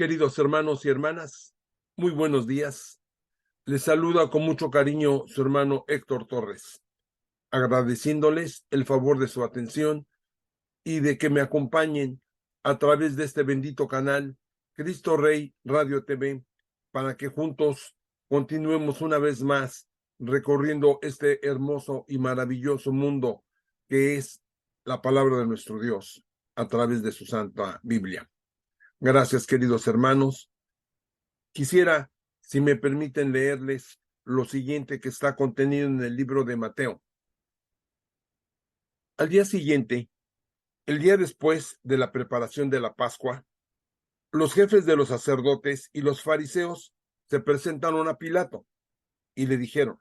queridos hermanos y hermanas, muy buenos días. Les saluda con mucho cariño su hermano Héctor Torres, agradeciéndoles el favor de su atención y de que me acompañen a través de este bendito canal Cristo Rey Radio TV, para que juntos continuemos una vez más recorriendo este hermoso y maravilloso mundo que es la palabra de nuestro Dios a través de su Santa Biblia. Gracias, queridos hermanos. Quisiera, si me permiten, leerles lo siguiente que está contenido en el libro de Mateo. Al día siguiente, el día después de la preparación de la Pascua, los jefes de los sacerdotes y los fariseos se presentaron a Pilato y le dijeron: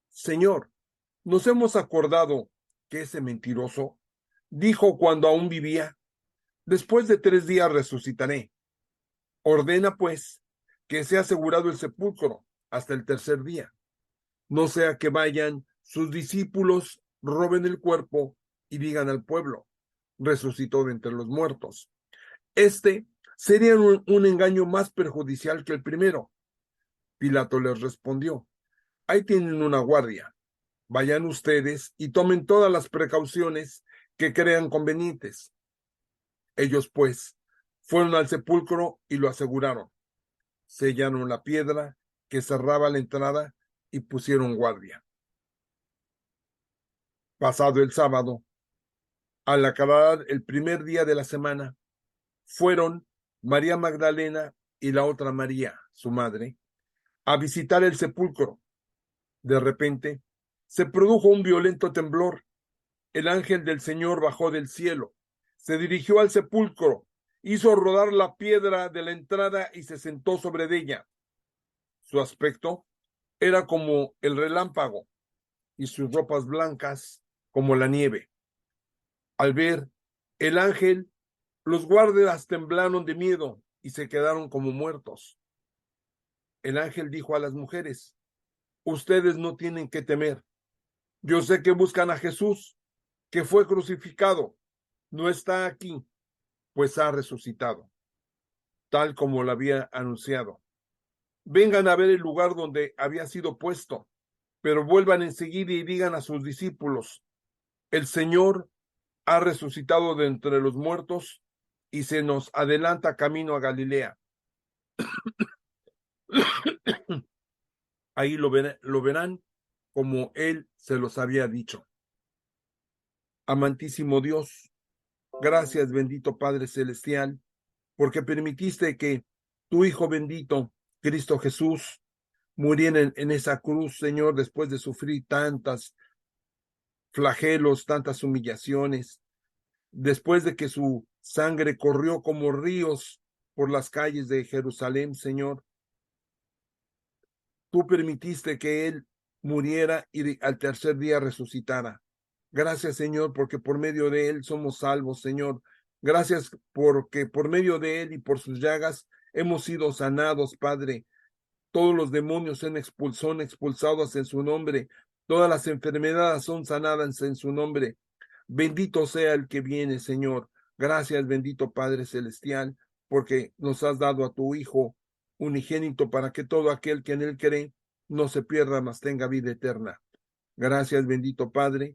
Señor, nos hemos acordado que ese mentiroso dijo cuando aún vivía: después de 3 días resucitaré. Ordena, pues, que sea asegurado el sepulcro hasta el tercer día, no sea que vayan sus discípulos, roben el cuerpo y digan al pueblo: resucitó de entre los muertos. Este sería un engaño más perjudicial que el primero. Pilato les respondió: ahí tienen una guardia. Vayan ustedes y tomen todas las precauciones que crean convenientes. Ellos, pues, fueron al sepulcro y lo aseguraron. Sellaron la piedra que cerraba la entrada y pusieron guardia. Pasado el sábado, al acabar el primer día de la semana, fueron María Magdalena y la otra María, su madre, a visitar el sepulcro. De repente, se produjo un violento temblor. El ángel del Señor bajó del cielo, se dirigió al sepulcro, hizo rodar la piedra de la entrada y se sentó sobre ella. Su aspecto era como el relámpago y sus ropas blancas como la nieve. Al ver el ángel, los guardias temblaron de miedo y se quedaron como muertos. El ángel dijo a las mujeres: ustedes no tienen que temer. Yo sé que buscan a Jesús, que fue crucificado. No está aquí, pues ha resucitado, tal como lo había anunciado. Vengan a ver el lugar donde había sido puesto, pero vuelvan enseguida y digan a sus discípulos: el Señor ha resucitado de entre los muertos y se nos adelanta camino a Galilea. Ahí lo verán como Él se los había dicho. Amantísimo Dios, gracias, bendito Padre Celestial, porque permitiste que tu Hijo bendito, Cristo Jesús, muriera en esa cruz, Señor, después de sufrir tantas flagelos, tantas humillaciones, después de que su sangre corrió como ríos por las calles de Jerusalén, Señor. Tú permitiste que Él muriera y al tercer día resucitara. Gracias, Señor, porque por medio de Él somos salvos, Señor. Gracias porque por medio de Él y por sus llagas hemos sido sanados, Padre. Todos los demonios son expulsados en su nombre. Todas las enfermedades son sanadas en su nombre. Bendito sea el que viene, Señor. Gracias, bendito Padre Celestial, porque nos has dado a tu Hijo unigénito para que todo aquel que en él cree no se pierda, mas tenga vida eterna. Gracias, bendito Padre.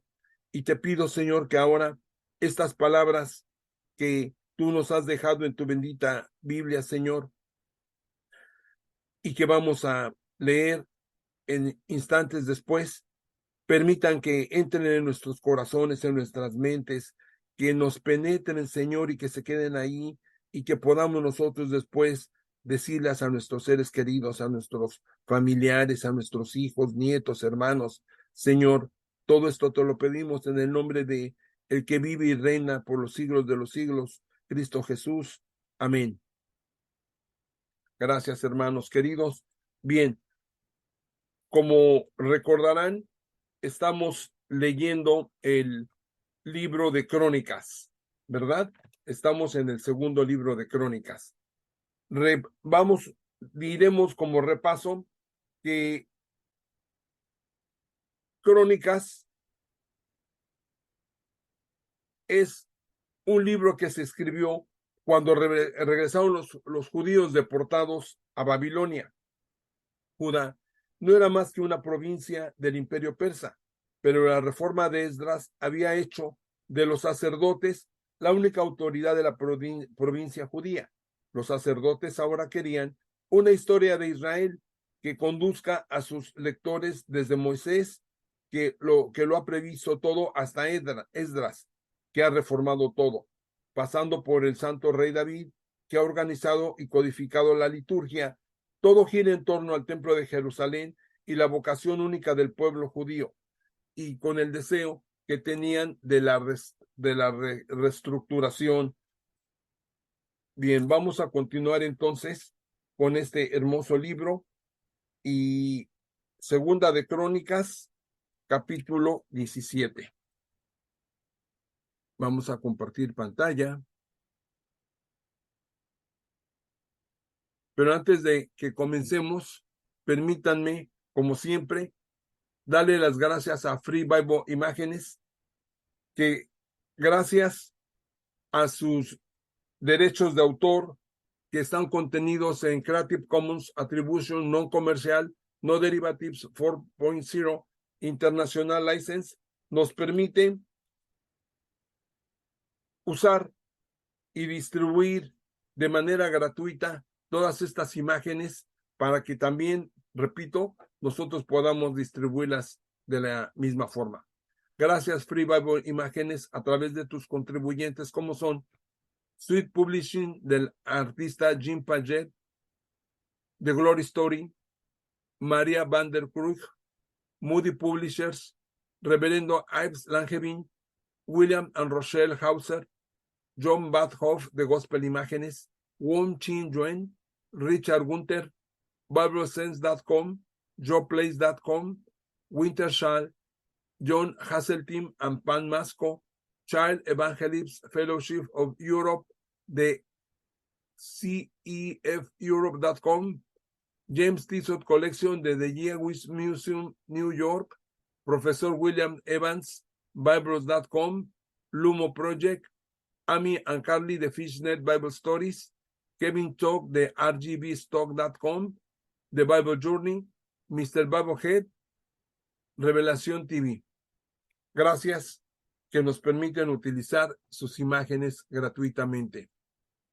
Y te pido, Señor, que ahora estas palabras que tú nos has dejado en tu bendita Biblia, Señor, y que vamos a leer en instantes después, permitan que entren en nuestros corazones, en nuestras mentes, que nos penetren, Señor, y que se queden ahí, y que podamos nosotros después decirles a nuestros seres queridos, a nuestros familiares, a nuestros hijos, nietos, hermanos: Señor, todo esto te lo pedimos en el nombre de el que vive y reina por los siglos de los siglos, Cristo Jesús. Amén. Gracias, hermanos queridos. Bien, como recordarán, estamos leyendo el libro de Crónicas, ¿verdad? Estamos en el segundo libro de Crónicas. Diremos como repaso que Crónicas es un libro que se escribió cuando regresaron los judíos deportados a Babilonia. Judá no era más que una provincia del imperio persa, pero la reforma de Esdras había hecho de los sacerdotes la única autoridad de la provincia judía. Los sacerdotes ahora querían una historia de Israel que conduzca a sus lectores desde Moisés, que lo ha previsto todo, hasta Esdras, que ha reformado todo, pasando por el santo rey David, que ha organizado y codificado la liturgia. Todo gira en torno al templo de Jerusalén y la vocación única del pueblo judío, y con el deseo que tenían de la reestructuración. Bien, vamos a continuar entonces con este hermoso libro y Segunda de Crónicas, capítulo 17. Vamos a compartir pantalla. Pero antes de que comencemos, permítanme, como siempre, darle las gracias a Free Bible Imágenes, que gracias a sus derechos de autor que están contenidos en Creative Commons Attribution No Comercial, No Derivatives 4.0 International License, nos permiten usar y distribuir de manera gratuita todas estas imágenes para que también, repito, nosotros podamos distribuirlas de la misma forma. Gracias, Free Bible Imágenes, a través de tus contribuyentes, como son Sweet Publishing del artista Jim Paget, The Glory Story, María Van der Krug, Moody Publishers, Reverendo Ives Langevin, William and Rochelle Hauser, John Badhoff de Gospel Imágenes, Wong Chin Yuen, Richard Gunther, BibleSense.com, JoePlace.com, Wintershall, John Hasseltine and Pan Masco, Child Evangelist Fellowship of Europe de CEFEurope.com, James Tissot Collection de The Jewish Museum, New York, Professor William Evans, Bibles.com, Lumo Project, Amy and Carly de Fishnet Bible Stories, Kevin Talk de RGBstock.com, The Bible Journey, Mr. Biblehead, Revelación TV. Gracias que nos permiten utilizar sus imágenes gratuitamente.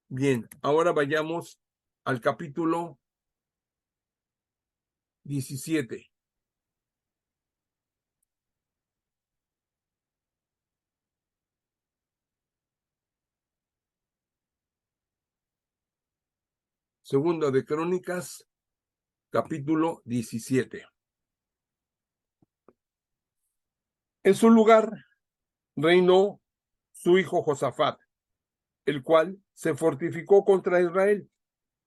Bien, ahora vayamos al capítulo 17. Segunda de Crónicas, capítulo 17. En su lugar reinó su hijo Josafat, el cual se fortificó contra Israel,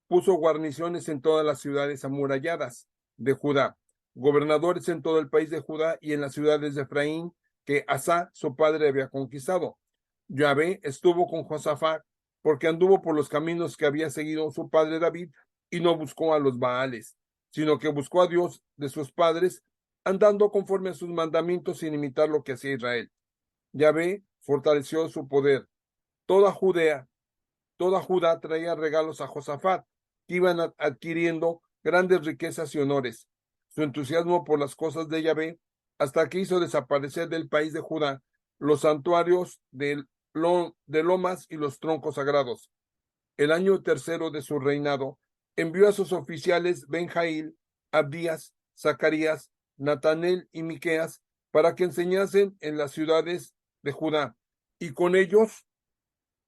puso guarniciones en todas las ciudades amuralladas de Judá, gobernadores en todo el país de Judá y en las ciudades de Efraín que Asa, su padre, había conquistado. Yahvé estuvo con Josafat porque anduvo por los caminos que había seguido su padre David y no buscó a los Baales, sino que buscó a Dios de sus padres, andando conforme a sus mandamientos sin imitar lo que hacía Israel. Yahvé fortaleció su poder. Toda Judá traía regalos a Josafat, que iban adquiriendo grandes riquezas y honores. Su entusiasmo por las cosas de Yahvé, hasta que hizo desaparecer del país de Judá los santuarios de lomas y los troncos sagrados. El año tercero de su reinado, envió a sus oficiales Ben-Jail, Abdías, Zacarías, Natanel y Miqueas para que enseñasen en las ciudades de Judá, y con ellos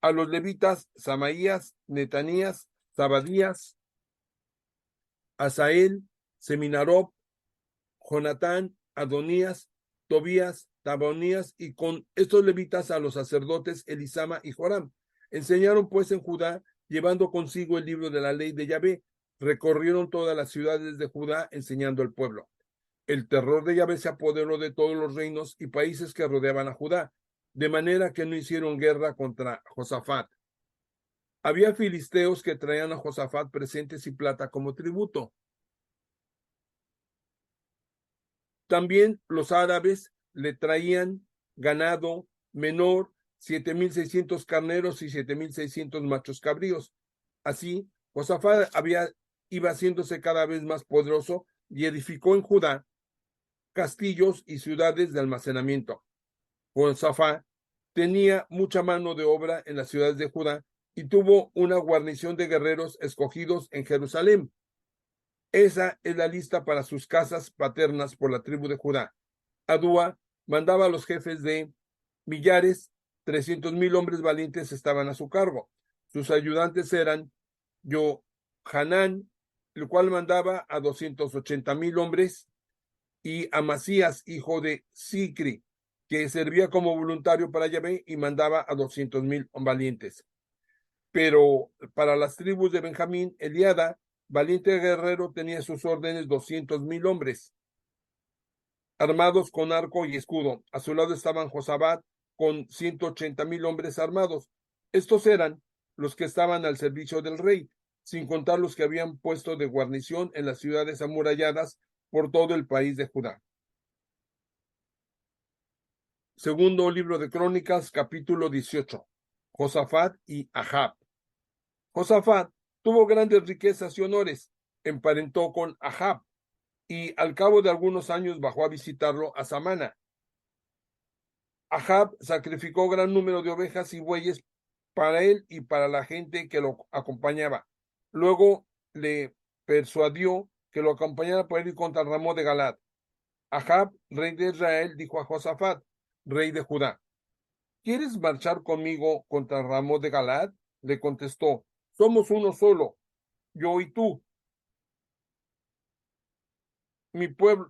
a los levitas Samaías, Netanías, Zabadías, Asael, Seminarob, Jonatán, Adonías, Tobías, Tabonías, y con estos levitas a los sacerdotes Elisama y Joram. Enseñaron pues en Judá, llevando consigo el libro de la ley de Yahvé. Recorrieron todas las ciudades de Judá enseñando al pueblo. El terror de Yahvé se apoderó de todos los reinos y países que rodeaban a Judá, de manera que no hicieron guerra contra Josafat. Había filisteos que traían a Josafat presentes y plata como tributo. También los árabes le traían ganado menor, 7,600 carneros y 7,600 machos cabríos. Así, Josafat iba haciéndose cada vez más poderoso y edificó en Judá castillos y ciudades de almacenamiento. Josafat tenía mucha mano de obra en las ciudades de Judá y tuvo una guarnición de guerreros escogidos en Jerusalén. Esa es la lista para sus casas paternas por la tribu de Judá. Adúa mandaba a los jefes de millares, 300,000 hombres valientes estaban a su cargo. Sus ayudantes eran Johanán, el cual mandaba a 280,000 hombres, y Amasías, hijo de Sicri, que servía como voluntario para Yahvé y mandaba a 200,000 valientes. Pero para las tribus de Benjamín, Eliada, valiente guerrero, tenía sus órdenes 200,000 hombres, armados con arco y escudo. A su lado estaban Josabad con 180,000 hombres armados. Estos eran los que estaban al servicio del rey, sin contar los que habían puesto de guarnición en las ciudades amuralladas por todo el país de Judá. Segundo libro de Crónicas, capítulo 18. Josafat y Ahab. Josafat tuvo grandes riquezas y honores, emparentó con Ahab, y al cabo de algunos años bajó a visitarlo a Samana. Ahab sacrificó gran número de ovejas y bueyes para él y para la gente que lo acompañaba. Luego le persuadió que lo acompañara para ir contra Ramón de Galad. Ahab, rey de Israel, dijo a Josafat, rey de Judá: ¿Quieres marchar conmigo contra Ramón de Galad? Le contestó: somos uno solo, yo y tú.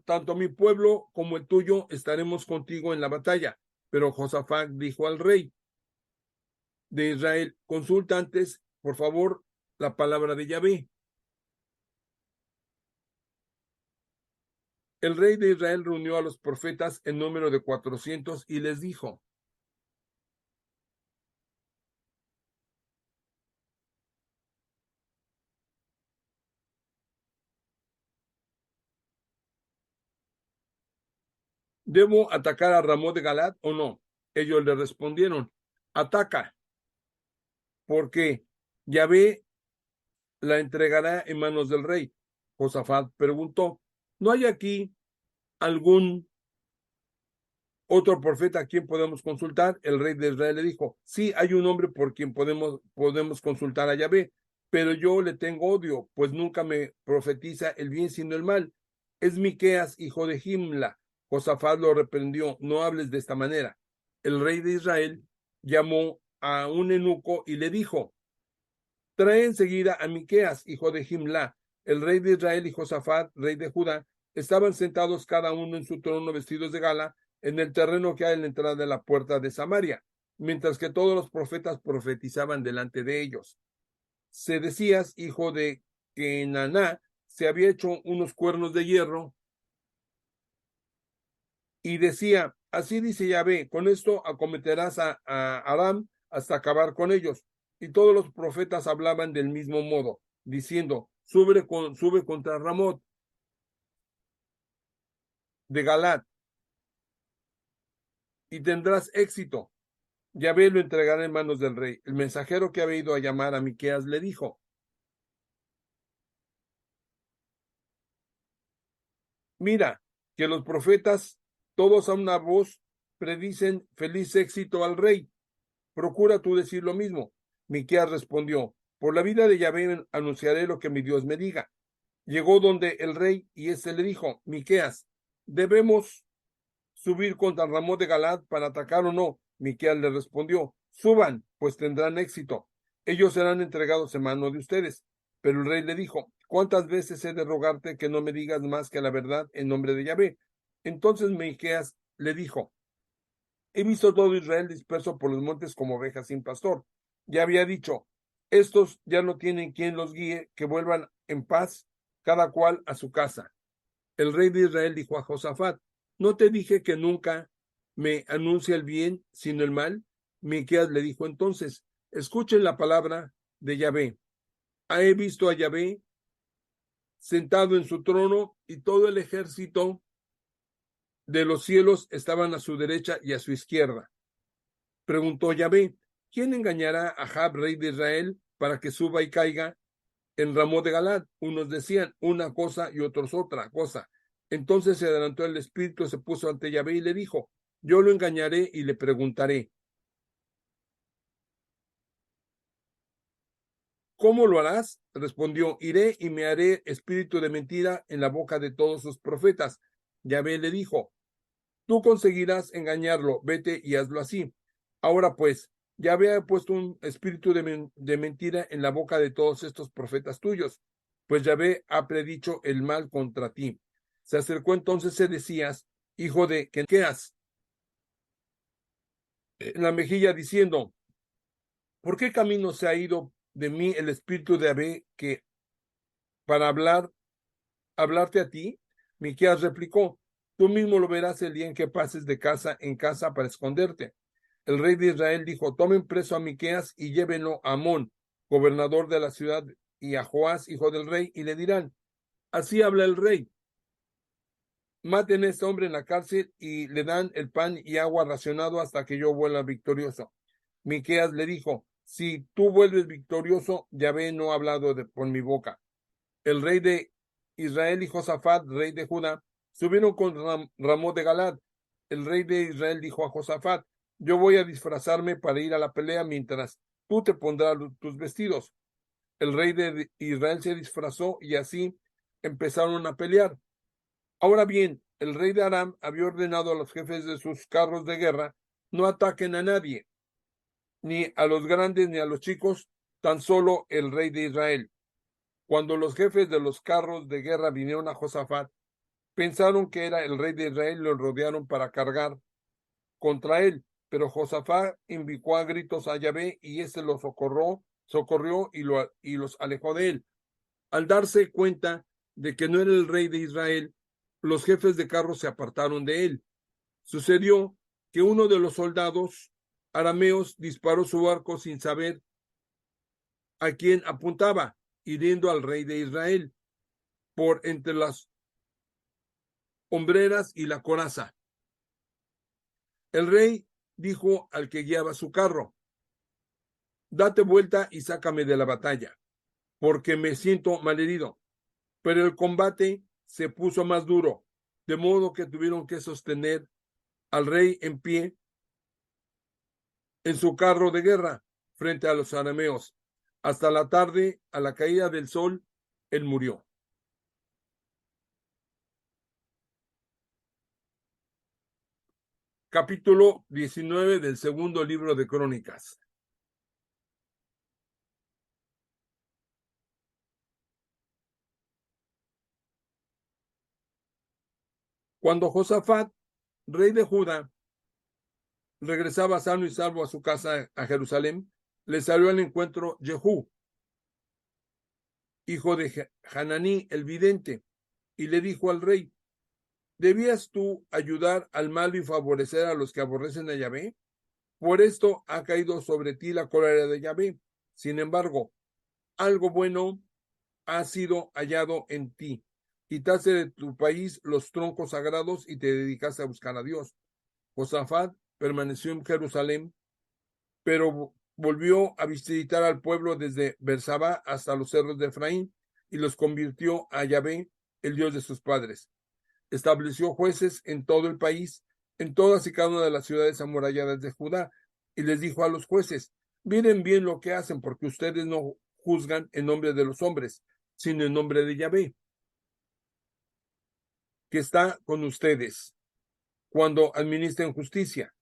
Tanto mi pueblo como el tuyo estaremos contigo en la batalla. Pero Josafat dijo al rey de Israel: consulta antes, por favor, la palabra de Yahvé. El rey de Israel reunió a los profetas en número de 400 y les dijo: ¿debo atacar a Ramón de Galad o no? Ellos le respondieron: ataca, porque Yahvé la entregará en manos del rey. Josafat preguntó: ¿no hay aquí algún otro profeta a quien podemos consultar? El rey de Israel le dijo: sí, hay un hombre por quien podemos consultar a Yahvé, pero yo le tengo odio, pues nunca me profetiza el bien sino el mal. Es Miqueas, hijo de Jimla. Josafat lo reprendió: no hables de esta manera. El rey de Israel llamó a un eunuco y le dijo: trae enseguida a Miqueas, hijo de Jimla. El rey de Israel y Josafat, rey de Judá, estaban sentados cada uno en su trono, vestidos de gala, en el terreno que hay en la entrada de la puerta de Samaria, mientras que todos los profetas profetizaban delante de ellos. Sedecías, hijo de Kenaná, se había hecho unos cuernos de hierro y decía: así dice Yahvé, con esto acometerás a Aram hasta acabar con ellos. Y todos los profetas hablaban del mismo modo, diciendo: sube contra Ramot de Galad y tendrás éxito. Yahvé lo entregará en manos del rey. El mensajero que había ido a llamar a Miqueas le dijo: mira, que los profetas, todos a una voz, predicen feliz éxito al rey. Procura tú decir lo mismo. Miqueas respondió: por la vida de Yahvé anunciaré lo que mi Dios me diga. Llegó donde el rey y éste le dijo: Miqueas, ¿debemos subir contra Ramón de Galad para atacar o no? Miqueas le respondió: suban, pues tendrán éxito. Ellos serán entregados en mano de ustedes. Pero el rey le dijo: ¿cuántas veces he de rogarte que no me digas más que la verdad en nombre de Yahvé? Entonces Miqueas le dijo: he visto todo Israel disperso por los montes como ovejas sin pastor. Ya había dicho: estos ya no tienen quien los guíe, que vuelvan en paz, cada cual a su casa. El rey de Israel dijo a Josafat: ¿no te dije que nunca me anuncia el bien sino el mal? Miqueas le dijo entonces: escuchen la palabra de Yahvé. He visto a Yahvé sentado en su trono, y todo el ejército de los cielos estaban a su derecha y a su izquierda. Preguntó Yahvé: ¿Quién engañará a Ahab, rey de Israel, para que suba y caiga en Ramot de Galad? Unos decían una cosa y otros otra cosa. Entonces se adelantó el espíritu, se puso ante Yahvé y le dijo: yo lo engañaré y le preguntaré: ¿cómo lo harás? Respondió: iré y me haré espíritu de mentira en la boca de todos sus profetas. Yahvé le dijo: tú conseguirás engañarlo, vete y hazlo así. Ahora pues, Yahvé ha puesto un espíritu de mentira en la boca de todos estos profetas tuyos, pues Yahvé ha predicho el mal contra ti. Se acercó entonces Sedecías, hijo de Kenqueas, en la mejilla, diciendo: ¿por qué camino se ha ido de mí el espíritu de Yahvé que para hablarte a ti? Miqueas replicó: tú mismo lo verás el día en que pases de casa en casa para esconderte. El rey de Israel dijo: tomen preso a Miqueas y llévenlo a Amón, gobernador de la ciudad, y a Joás, hijo del rey, y le dirán: así habla el rey, maten a este hombre en la cárcel y le dan el pan y agua racionado hasta que yo vuelva victorioso. Miqueas le dijo: si tú vuelves victorioso, Yahvé no ha hablado por mi boca. El rey de Israel y Josafat, rey de Judá, subieron con Ramón de Galad. El rey de Israel dijo a Josafat: yo voy a disfrazarme para ir a la pelea mientras tú te pondrás tus vestidos. El rey de Israel se disfrazó y así empezaron a pelear. Ahora bien, el rey de Aram había ordenado a los jefes de sus carros de guerra: no ataquen a nadie, ni a los grandes ni a los chicos, tan solo el rey de Israel. Cuando los jefes de los carros de guerra vinieron a Josafat, pensaron que era el rey de Israel y lo rodearon para cargar contra él. Pero Josafat invocó a gritos a Yahvé y éste los socorrió y los alejó de él. Al darse cuenta de que no era el rey de Israel, los jefes de carros se apartaron de él. Sucedió que uno de los soldados arameos disparó su arco sin saber a quién apuntaba, hiriendo al rey de Israel por entre las hombreras y la coraza. El rey dijo al que guiaba su carro: date vuelta y sácame de la batalla, porque me siento malherido. Pero el combate se puso más duro, de modo que tuvieron que sostener al rey en pie en su carro de guerra frente a los arameos. Hasta la tarde, a la caída del sol, él murió. Capítulo 19 del segundo libro de Crónicas. Cuando Josafat, rey de Judá, regresaba sano y salvo a su casa a Jerusalén, le salió al encuentro Jehú, hijo de Hananí el vidente, y le dijo al rey: ¿debías tú ayudar al malo y favorecer a los que aborrecen a Yahvé? Por esto ha caído sobre ti la cólera de Yahvé. Sin embargo, algo bueno ha sido hallado en ti. Quitaste de tu país los troncos sagrados y te dedicaste a buscar a Dios. Josafat permaneció en Jerusalén, pero volvió a visitar al pueblo desde Bersabá hasta los cerros de Efraín y los convirtió a Yahvé, el Dios de sus padres. Estableció jueces en todo el país, en todas y cada una de las ciudades amuralladas de Judá, y les dijo a los jueces: miren bien lo que hacen, porque ustedes no juzgan en nombre de los hombres, sino en nombre de Yahvé, que está con ustedes cuando administren justicia.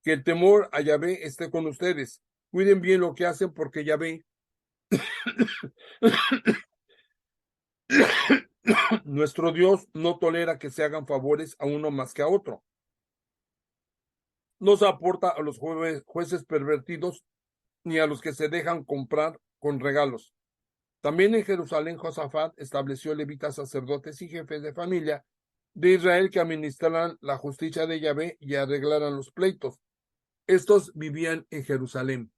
Que el temor a Yahvé esté con ustedes. Cuiden bien lo que hacen, porque Yahvé, nuestro Dios, no tolera que se hagan favores a uno más que a otro. No se aporta a los jueces pervertidos ni a los que se dejan comprar con regalos. También en Jerusalén Josafat estableció levitas, sacerdotes y jefes de familia de Israel que administraran la justicia de Yahvé y arreglaran los pleitos. Estos vivían en Jerusalén.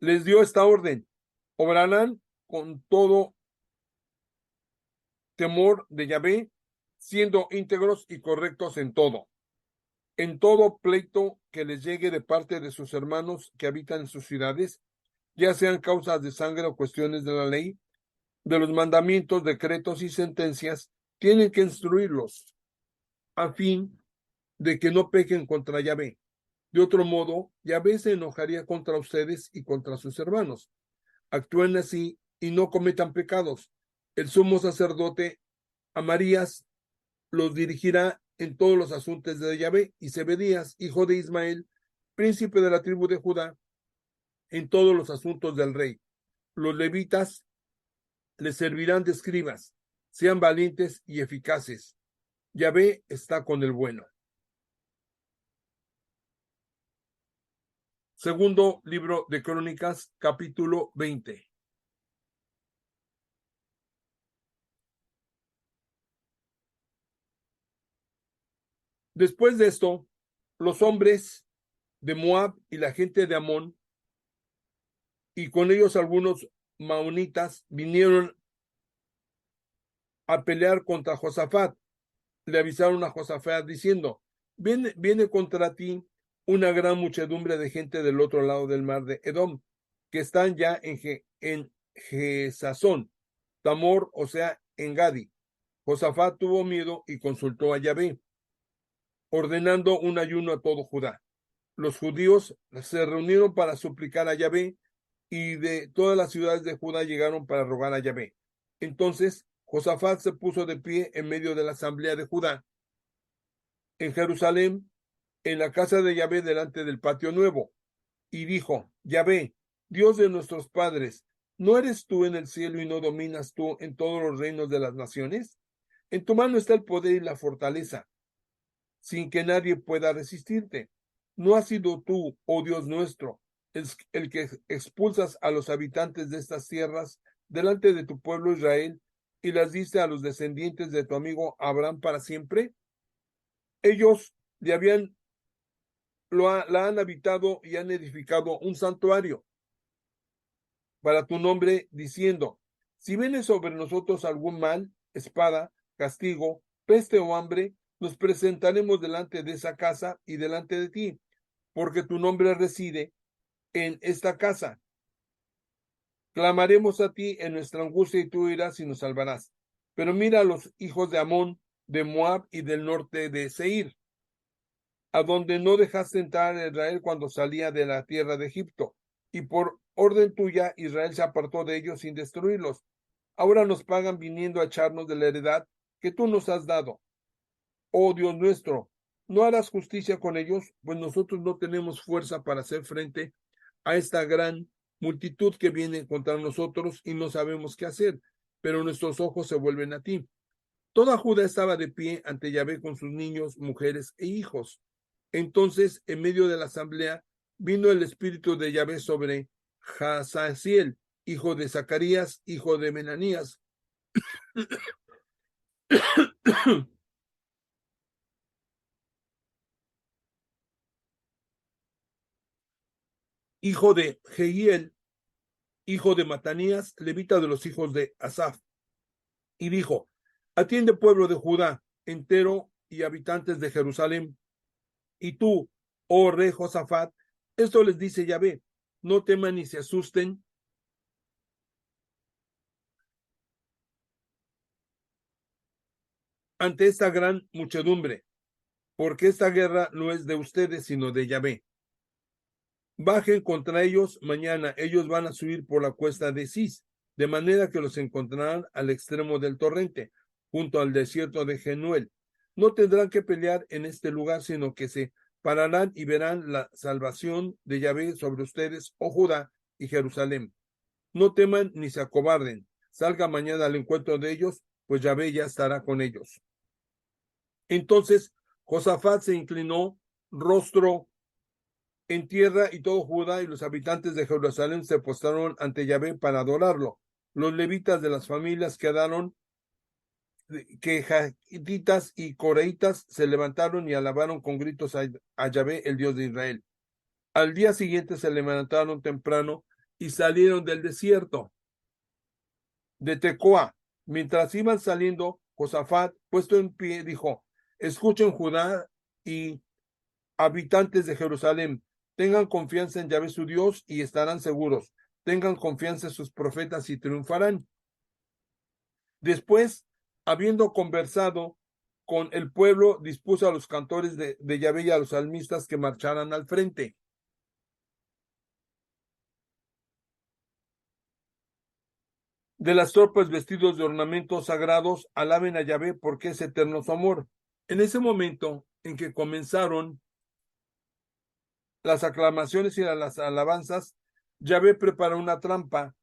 Les dio esta orden: obrarán con todo temor de Yahvé, siendo íntegros y correctos en todo. en todo pleito que les llegue de parte de sus hermanos que habitan en sus ciudades, ya sean causas de sangre o cuestiones de la ley, de los mandamientos, decretos y sentencias, tienen que instruirlos a fin de que no pequen contra Yahvé. De otro modo, Yahvé se enojaría contra ustedes y contra sus hermanos. Actúen así y no cometan pecados. El sumo sacerdote Amarías los dirigirá en todos los asuntos de Yahvé, y Zebedías, hijo de Ismael, príncipe de la tribu de Judá, en todos los asuntos del rey. Los levitas les servirán de escribas. Sean valientes y eficaces. Yahvé está con el bueno. Segundo libro de Crónicas, capítulo 20. Después de esto, los hombres de Moab y la gente de Amón, y con ellos algunos maonitas, vinieron a pelear contra Josafat. Le avisaron a Josafat diciendo: viene contra ti una gran muchedumbre de gente del otro lado del mar de Edom, que están ya en Gesazón, Tamor, o sea, en Gadi. Josafat tuvo miedo y consultó a Yahvé, ordenando un ayuno a todo Judá. Los judíos se reunieron para suplicar a Yahvé, y de todas las ciudades de Judá llegaron para rogar a Yahvé. Entonces Josafat se puso de pie en medio de la asamblea de Judá, en Jerusalén, en la casa de Yahvé delante del patio nuevo, y dijo: Yahvé, Dios de nuestros padres, ¿no eres tú en el cielo y no dominas tú en todos los reinos de las naciones? En tu mano está el poder y la fortaleza, sin que nadie pueda resistirte. ¿No has sido tú, oh Dios nuestro, el que expulsas a los habitantes de estas tierras delante de tu pueblo Israel y las diste a los descendientes de tu amigo Abraham para siempre? Ellos la han habitado y han edificado un santuario para tu nombre, diciendo: si viene sobre nosotros algún mal, espada, castigo, peste o hambre, nos presentaremos delante de esa casa y delante de ti, porque tu nombre reside en esta casa. Clamaremos a ti en nuestra angustia y tú irás y nos salvarás. Pero mira a los hijos de Amón, de Moab y del norte de Seir, a donde no dejaste entrar a Israel cuando salía de la tierra de Egipto, y por orden tuya Israel se apartó de ellos sin destruirlos. Ahora nos pagan viniendo a echarnos de la heredad que tú nos has dado. Oh Dios nuestro, ¿no harás justicia con ellos? Pues nosotros no tenemos fuerza para hacer frente a esta gran multitud que viene contra nosotros y no sabemos qué hacer, pero nuestros ojos se vuelven a ti. Toda Judá estaba de pie ante Yahvé con sus niños, mujeres e hijos. Entonces, en medio de la asamblea, vino el espíritu de Yahvé sobre Jahaziel, hijo de Zacarías, hijo de Menanías, hijo de Jehiel, hijo de Matanías, levita de los hijos de Asaf, y dijo: atiende, pueblo de Judá entero y habitantes de Jerusalén, y tú, oh rey Josafat, esto les dice Yahvé: no teman ni se asusten ante esta gran muchedumbre, porque esta guerra no es de ustedes, sino de Yahvé. Bajen contra ellos mañana, ellos van a subir por la cuesta de Cis, de manera que los encontrarán al extremo del torrente, junto al desierto de Genuel. No tendrán que pelear en este lugar, sino que se pararán y verán la salvación de Yahvé sobre ustedes, oh Judá y Jerusalén. No teman ni se acobarden. Salga mañana al encuentro de ellos, pues Yahvé ya estará con ellos. Entonces Josafat se inclinó rostro en tierra, y todo Judá y los habitantes de Jerusalén se postraron ante Yahvé para adorarlo. Los levitas de las familias quejatitas y coreitas se levantaron y alabaron con gritos a Yahvé, el Dios de Israel. Al día siguiente se levantaron temprano y salieron del desierto de Tecoa. Mientras iban saliendo, Josafat, puesto en pie, dijo: escuchen Judá y habitantes de Jerusalén, tengan confianza en Yahvé su Dios y estarán seguros. Tengan confianza en sus profetas y triunfarán. Después, habiendo conversado con el pueblo, dispuso a los cantores de Yahvé y a los salmistas que marcharan al frente. De las tropas vestidos de ornamentos sagrados, alaben a Yahvé porque es eterno su amor. En ese momento en que comenzaron las aclamaciones y las alabanzas, Yahvé preparó una trampa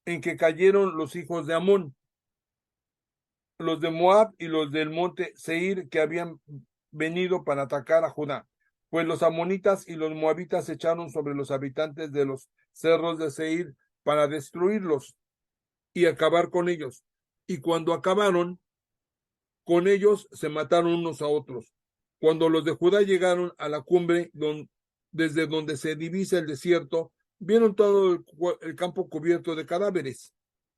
en que cayeron los hijos de Amón, los de Moab y los del monte Seir que habían venido para atacar a Judá. Pues los amonitas y los moabitas se echaron sobre los habitantes de los cerros de Seir para destruirlos y acabar con ellos. Y cuando acabaron con ellos, se mataron unos a otros. Cuando los de Judá llegaron a la cumbre, desde donde se divisa el desierto, vieron todo el campo cubierto de cadáveres,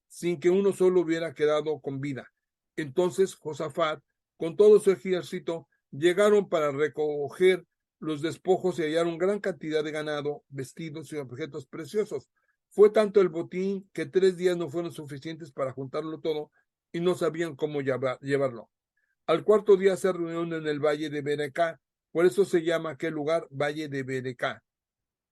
sin que uno solo hubiera quedado con vida. Entonces Josafat, con todo su ejército, llegaron para recoger los despojos y hallaron gran cantidad de ganado, vestidos y objetos preciosos. Fue tanto el botín que 3 días no fueron suficientes para juntarlo todo y no sabían cómo llevarlo. Al cuarto día se reunieron en el valle de Berecá, por eso se llama aquel lugar Valle de Berecá,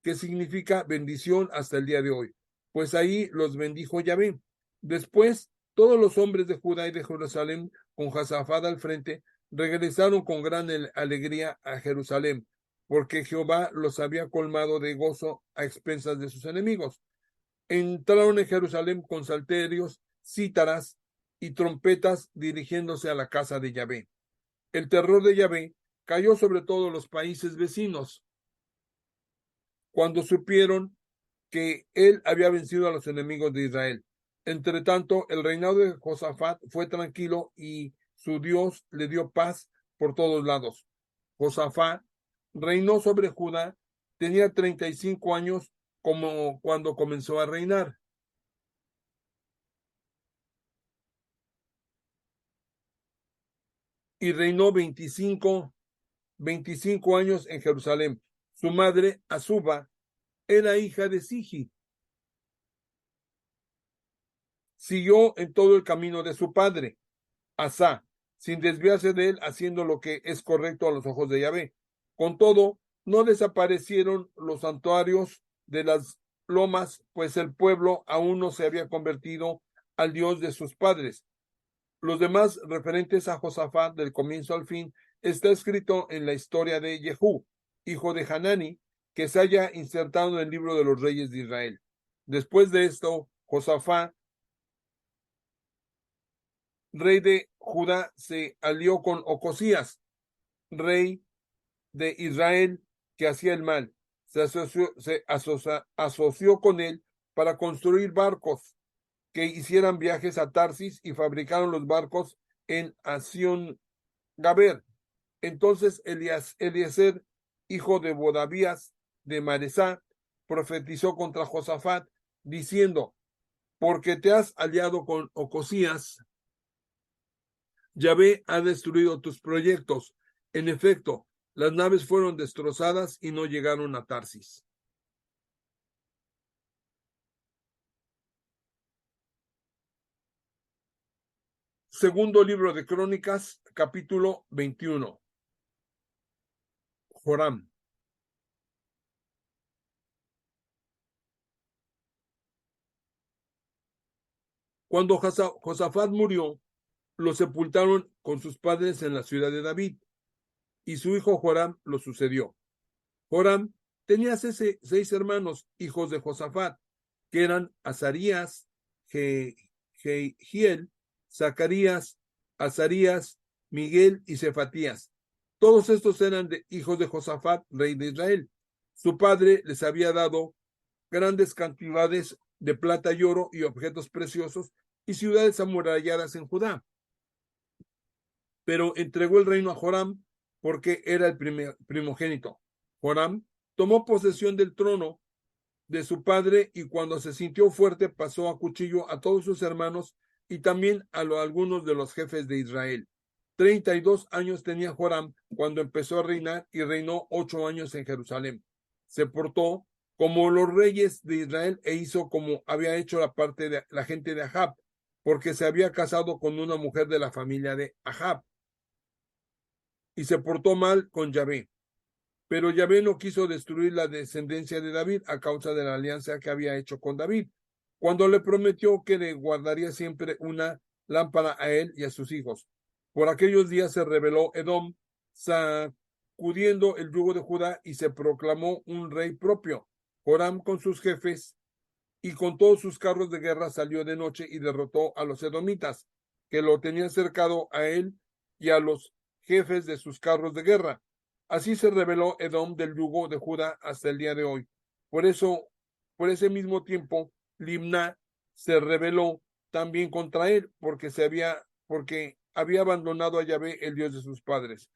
que significa bendición hasta el día de hoy, pues ahí los bendijo Yahvé. Después, todos los hombres de Judá y de Jerusalén, con Josafat al frente, regresaron con gran alegría a Jerusalén, porque Jehová los había colmado de gozo a expensas de sus enemigos. Entraron en Jerusalén con salterios, cítaras y trompetas dirigiéndose a la casa de Yahvé. El terror de Yahvé cayó sobre todos los países vecinos cuando supieron que él había vencido a los enemigos de Israel. Entre tanto, el reinado de Josafat fue tranquilo y su Dios le dio paz por todos lados. Josafat reinó sobre Judá, tenía 35 años como cuando comenzó a reinar. Y reinó 25 años en Jerusalén. Su madre, Azuba, era hija de Sigi. Siguió en todo el camino de su padre, Asa, sin desviarse de él, haciendo lo que es correcto a los ojos de Yahvé. Con todo, no desaparecieron los santuarios de las lomas, pues el pueblo aún no se había convertido al Dios de sus padres. Los demás referentes a Josafat del comienzo al fin está escrito en la historia de Jehú, hijo de Hanani, que se haya insertado en el libro de los reyes de Israel. Después de esto, Josafat, rey de Judá, se alió con Ocosías, rey de Israel, que hacía el mal. Se asoció con él para construir barcos que hicieran viajes a Tarsis y fabricaron los barcos en Asión Gaber. Entonces Eliezer, hijo de Bodavías de Maresá, profetizó contra Josafat, diciendo: porque te has aliado con Ocosías, Yahvé ha destruido tus proyectos. En efecto, las naves fueron destrozadas y no llegaron a Tarsis. Segundo libro de Crónicas, capítulo 21. Joram. Cuando Josafat murió, lo sepultaron con sus padres en la ciudad de David, y su hijo Joram lo sucedió. Joram tenía 6 hermanos, hijos de Josafat, que eran Azarías, Jehiel, Zacarías, Azarías, Miguel y Cefatías. Todos estos eran hijos de Josafat, rey de Israel. Su padre les había dado grandes cantidades de plata y oro y objetos preciosos y ciudades amuralladas en Judá. Pero entregó el reino a Joram porque era el primogénito. Joram tomó posesión del trono de su padre y cuando se sintió fuerte pasó a cuchillo a todos sus hermanos y también a algunos de los jefes de Israel. 32 años tenía Joram cuando empezó a reinar y reinó 8 años en Jerusalén. Se portó como los reyes de Israel e hizo como había hecho la gente de Ahab, porque se había casado con una mujer de la familia de Ahab y se portó mal con Yahvé. Pero Yahvé no quiso destruir la descendencia de David a causa de la alianza que había hecho con David, cuando le prometió que le guardaría siempre una lámpara a él y a sus hijos. Por aquellos días se rebeló Edom, sacudiendo el yugo de Judá, y se proclamó un rey propio. Joram con sus jefes y con todos sus carros de guerra salió de noche y derrotó a los edomitas, que lo tenían cercado a él y a los jefes de sus carros de guerra. Así se rebeló Edom del yugo de Judá hasta el día de hoy. Por eso, por ese mismo tiempo, Limná se rebeló también contra él, porque había abandonado a Yahvé, el Dios de sus padres.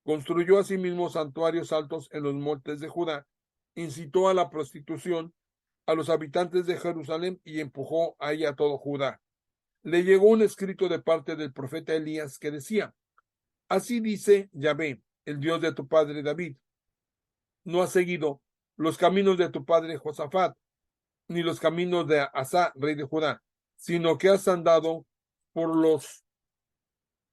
Construyó asimismo santuarios altos en los montes de Judá, incitó a la prostitución a los habitantes de Jerusalén y empujó ahí a todo Judá. Le llegó un escrito de parte del profeta Elías que decía: así dice Yahvé, el Dios de tu padre David, no has seguido los caminos de tu padre Josafat, ni los caminos de Asa, rey de Judá, sino que has andado por los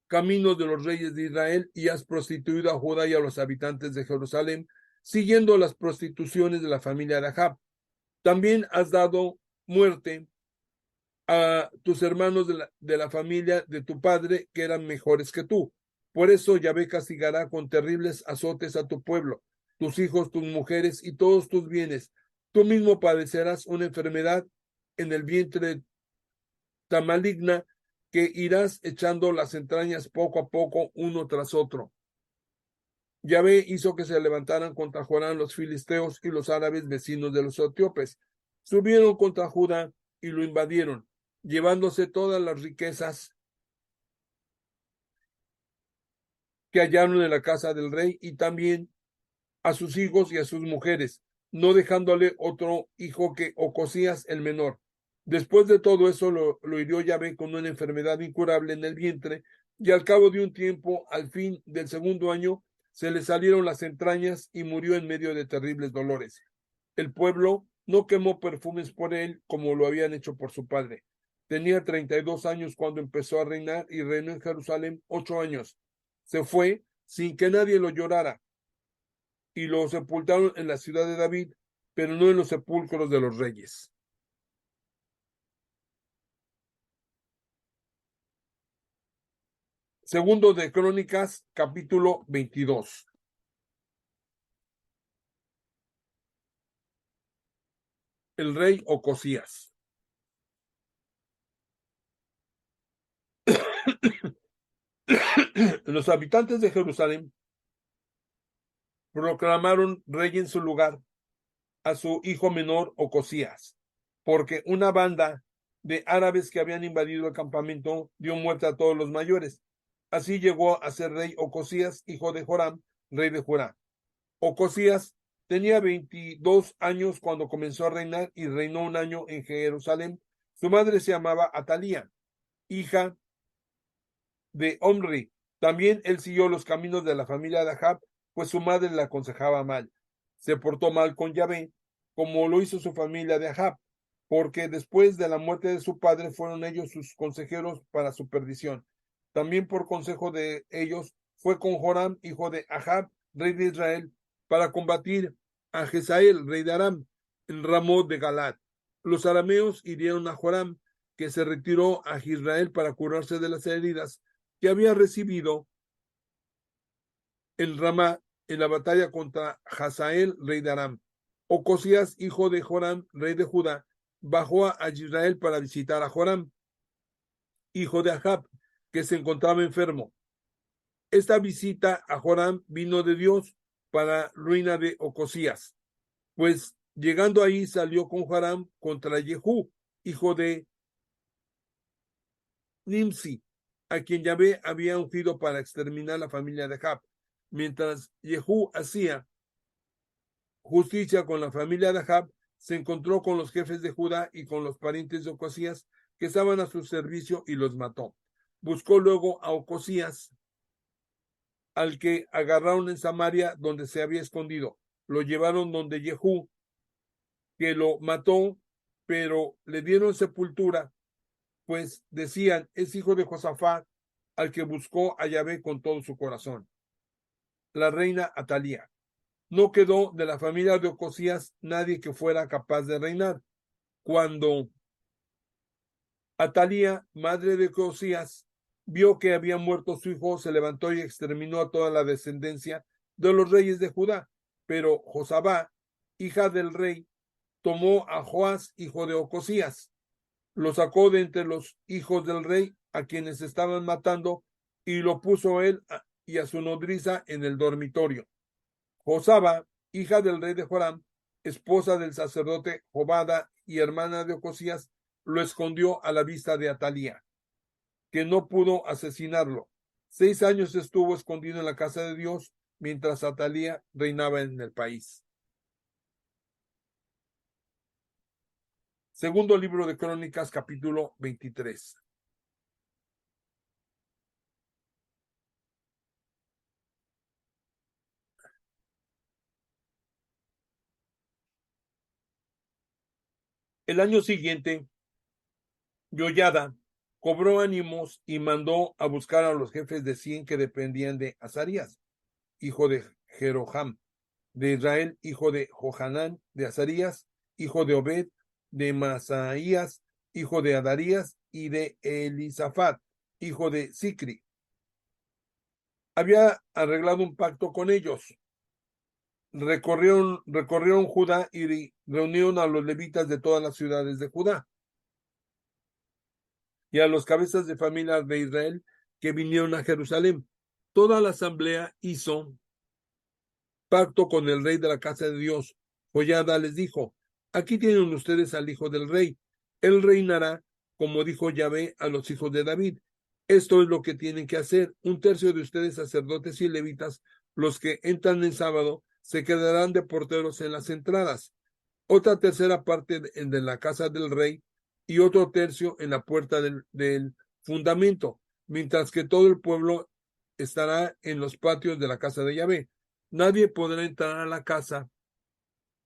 caminos de los reyes de Israel y has prostituido a Judá y a los habitantes de Jerusalén, siguiendo las prostituciones de la familia de Ahab. También has dado muerte a tus hermanos de la familia de tu padre, que eran mejores que tú. Por eso Yahvé castigará con terribles azotes a tu pueblo, tus hijos, tus mujeres y todos tus bienes. Tú mismo padecerás una enfermedad en el vientre tan maligna que irás echando las entrañas poco a poco, uno tras otro. Yahvé hizo que se levantaran contra Joram los filisteos y los árabes vecinos de los etíopes. Subieron contra Judá y lo invadieron, llevándose todas las riquezas que hallaron en la casa del rey y también a sus hijos y a sus mujeres, no dejándole otro hijo que Ocosías el menor. Después de todo eso lo hirió Yahvé con una enfermedad incurable en el vientre, y al cabo de un tiempo, al fin del segundo año, se le salieron las entrañas y murió en medio de terribles dolores. El pueblo no quemó perfumes por él como lo habían hecho por su padre. Tenía 32 años cuando empezó a reinar y reinó en Jerusalén 8 años. Se fue sin que nadie lo llorara y lo sepultaron en la ciudad de David, pero no en los sepulcros de los reyes. Segundo de Crónicas, capítulo 22. El rey Ocosías. Los habitantes de Jerusalén proclamaron rey en su lugar a su hijo menor Ocosías, porque una banda de árabes que habían invadido el campamento dio muerte a todos los mayores. Así llegó a ser rey Ocosías, hijo de Joram, rey de Judá. Ocosías tenía 22 años cuando comenzó a reinar y reinó un año en Jerusalén. Su madre se llamaba Atalía, hija de Omri. También él siguió los caminos de la familia de Ahab, pues su madre le aconsejaba mal. Se portó mal con Yahvé, como lo hizo su familia de Ahab, porque después de la muerte de su padre fueron ellos sus consejeros para su perdición. También por consejo de ellos fue con Joram, hijo de Ahab, rey de Israel, para combatir a Jezael, rey de Aram, en Ramot de Galad. Los arameos hirieron a Joram, que se retiró a Israel para curarse de las heridas que había recibido en Ramá en la batalla contra Hazael, rey de Aram. Ocosías, hijo de Joram, rey de Judá, bajó a Israel para visitar a Joram, hijo de Ahab, que se encontraba enfermo. Esta visita a Joram vino de Dios para ruina de Ocosías, pues llegando ahí salió con Joram contra Jehú, hijo de Nimsi, a quien Yahvé había ungido para exterminar la familia de Ahab. Mientras Jehú hacía justicia con la familia de Ahab, se encontró con los jefes de Judá y con los parientes de Ocosías que estaban a su servicio y los mató. Buscó luego a Ocosías al que agarraron en Samaria, donde se había escondido. Lo llevaron donde Jehú, que lo mató, pero le dieron sepultura, pues decían, es hijo de Josafat, al que buscó a Yahvé con todo su corazón. La reina Atalía. No quedó de la familia de Ocosías nadie que fuera capaz de reinar. Cuando Atalía, madre de Ocosías, vio que había muerto su hijo, se levantó y exterminó a toda la descendencia de los reyes de Judá. Pero Josabá, hija del rey, tomó a Joás, hijo de Ocosías, lo sacó de entre los hijos del rey a quienes estaban matando y lo puso él y a su nodriza en el dormitorio. Josaba, hija del rey de Joram, esposa del sacerdote Jobada y hermana de Ocosías, lo escondió a la vista de Atalía, que no pudo asesinarlo. 6 años estuvo escondido en la casa de Dios, mientras Atalía reinaba en el país. Segundo libro de Crónicas, capítulo 23. El año siguiente, Yoyada cobró ánimos y mandó a buscar a los jefes de 100 que dependían de Azarías, hijo de Jeroham, de Israel, hijo de Johanán, de Azarías, hijo de Obed, de Masaías, hijo de Adarías, y de Elisafat, hijo de Sicri. Había arreglado un pacto con ellos. Recorrieron Judá y reunieron a los levitas de todas las ciudades de Judá y a los cabezas de familias de Israel que vinieron a Jerusalén. Toda la asamblea hizo pacto con el rey de la casa de Dios. Joiada les dijo, aquí tienen ustedes al hijo del rey. Él reinará, como dijo Yahvé a los hijos de David. Esto es lo que tienen que hacer. 1/3 de ustedes, sacerdotes y levitas, los que entran en sábado, se quedarán de porteros en las entradas. Otra tercera parte de la casa del rey y otro tercio en la puerta del fundamento, mientras que todo el pueblo estará en los patios de la casa de Yahvé. Nadie podrá entrar a la casa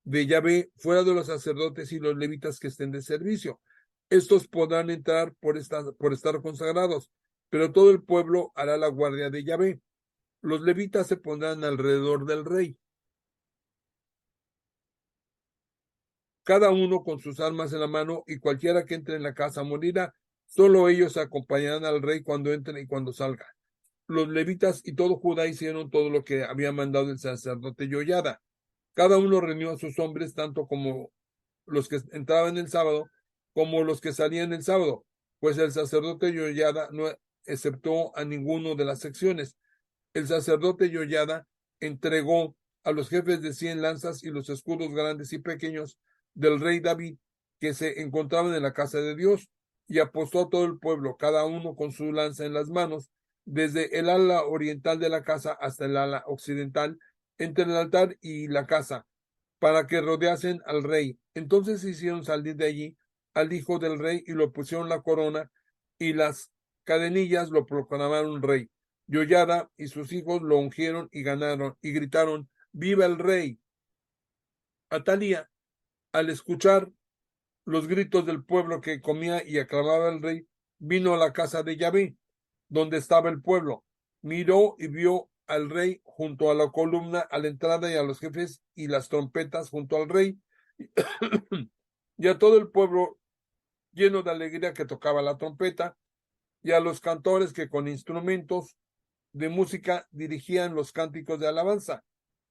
de Yahvé fuera de los sacerdotes y los levitas que estén de servicio. Estos podrán entrar por estar consagrados, pero todo el pueblo hará la guardia de Yahvé. Los levitas se pondrán alrededor del rey, cada uno con sus armas en la mano, y cualquiera que entre en la casa morirá. Solo ellos acompañarán al rey cuando entre y cuando salga. Los levitas y todo Judá hicieron todo lo que había mandado el sacerdote Yoyada. Cada uno reunió a sus hombres, tanto como los que entraban el sábado, como los que salían el sábado, pues el sacerdote Yoyada no aceptó a ninguno de las secciones. El sacerdote Yoyada entregó a los jefes de 100 lanzas y los escudos grandes y pequeños del rey David, que se encontraban en la casa de Dios, y apostó a todo el pueblo, cada uno con su lanza en las manos, desde el ala oriental de la casa hasta el ala occidental, entre el altar y la casa, para que rodeasen al rey. Entonces hicieron salir de allí al hijo del rey y lo pusieron la corona, y las cadenillas lo proclamaron rey. Yoyada y sus hijos lo ungieron y ganaron y gritaron, ¡Viva el rey! Atalía, al escuchar los gritos del pueblo que comía y aclamaba al rey, vino a la casa de Yahvé, donde estaba el pueblo. Miró y vio al rey junto a la columna a la entrada, y a los jefes y las trompetas junto al rey, y a todo el pueblo lleno de alegría que tocaba la trompeta, y a los cantores que con instrumentos de música dirigían los cánticos de alabanza.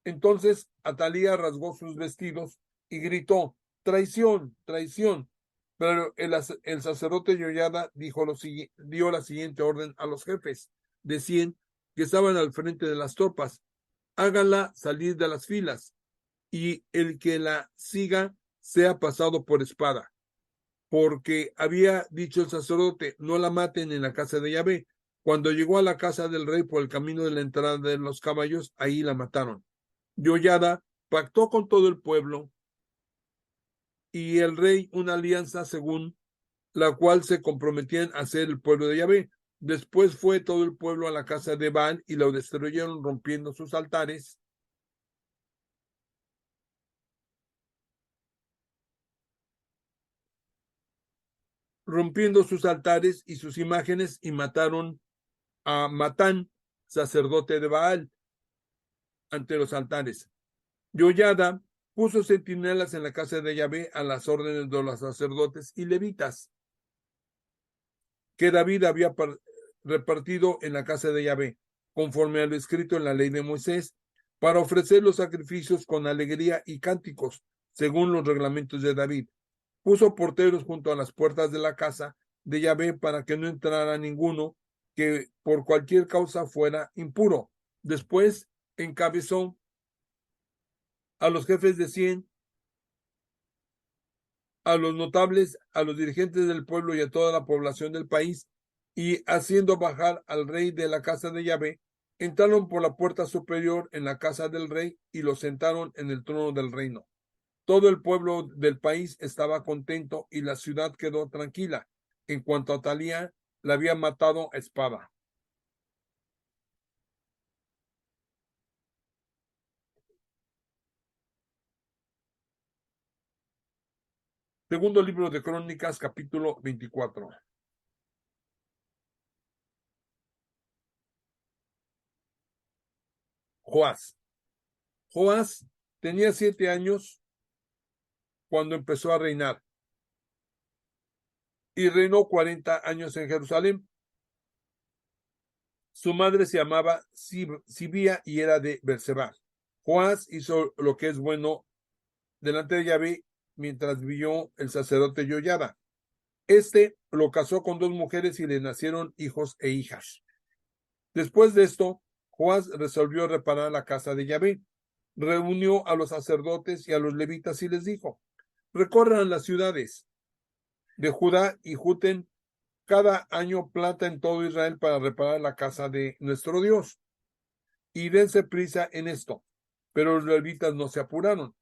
Entonces Atalía rasgó sus vestidos y gritó, traición, traición. Pero el sacerdote Yoyada dio la siguiente orden a los jefes de 100 que estaban al frente de las tropas: háganla salir de las filas, y el que la siga sea pasado por espada. Porque había dicho el sacerdote, no la maten en la casa de Yahvé. Cuando llegó a la casa del rey por el camino de la entrada de los caballos, ahí la mataron. Yoyada pactó con todo el pueblo y el rey una alianza según la cual se comprometían a ser el pueblo de Yahvé. Después fue todo el pueblo a la casa de Baal y lo destruyeron rompiendo sus altares. Rompiendo sus altares y sus imágenes, y mataron a Matán, sacerdote de Baal, ante los altares. Joiada puso centinelas en la casa de Yahvé a las órdenes de los sacerdotes y levitas que David había repartido en la casa de Yahvé, conforme a lo escrito en la ley de Moisés, para ofrecer los sacrificios con alegría y cánticos, según los reglamentos de David. Puso porteros junto a las puertas de la casa de Yahvé para que no entrara ninguno que por cualquier causa fuera impuro. Después encabezó a los jefes de 100, a los notables, a los dirigentes del pueblo y a toda la población del país, y haciendo bajar al rey de la casa de Yahvé, entraron por la puerta superior en la casa del rey y lo sentaron en el trono del reino. Todo el pueblo del país estaba contento y la ciudad quedó tranquila. En cuanto a Atalía, la había matado a espada. Segundo libro de Crónicas, capítulo 24. Joás. Joás tenía 7 años cuando empezó a reinar y reinó 40 años en Jerusalén. Su madre se llamaba Sibía y era de Berseba. Joás hizo lo que es bueno delante de Yahvé mientras vivió el sacerdote Joiada. Este lo casó con 2 mujeres y le nacieron hijos e hijas. Después de esto, Joás resolvió reparar la casa de Yahvé. Reunió a los sacerdotes y a los levitas y les dijo: recorran las ciudades de Judá y junten cada año plata en todo Israel para reparar la casa de nuestro Dios. Y dense prisa en esto. Pero los levitas no se apuraron.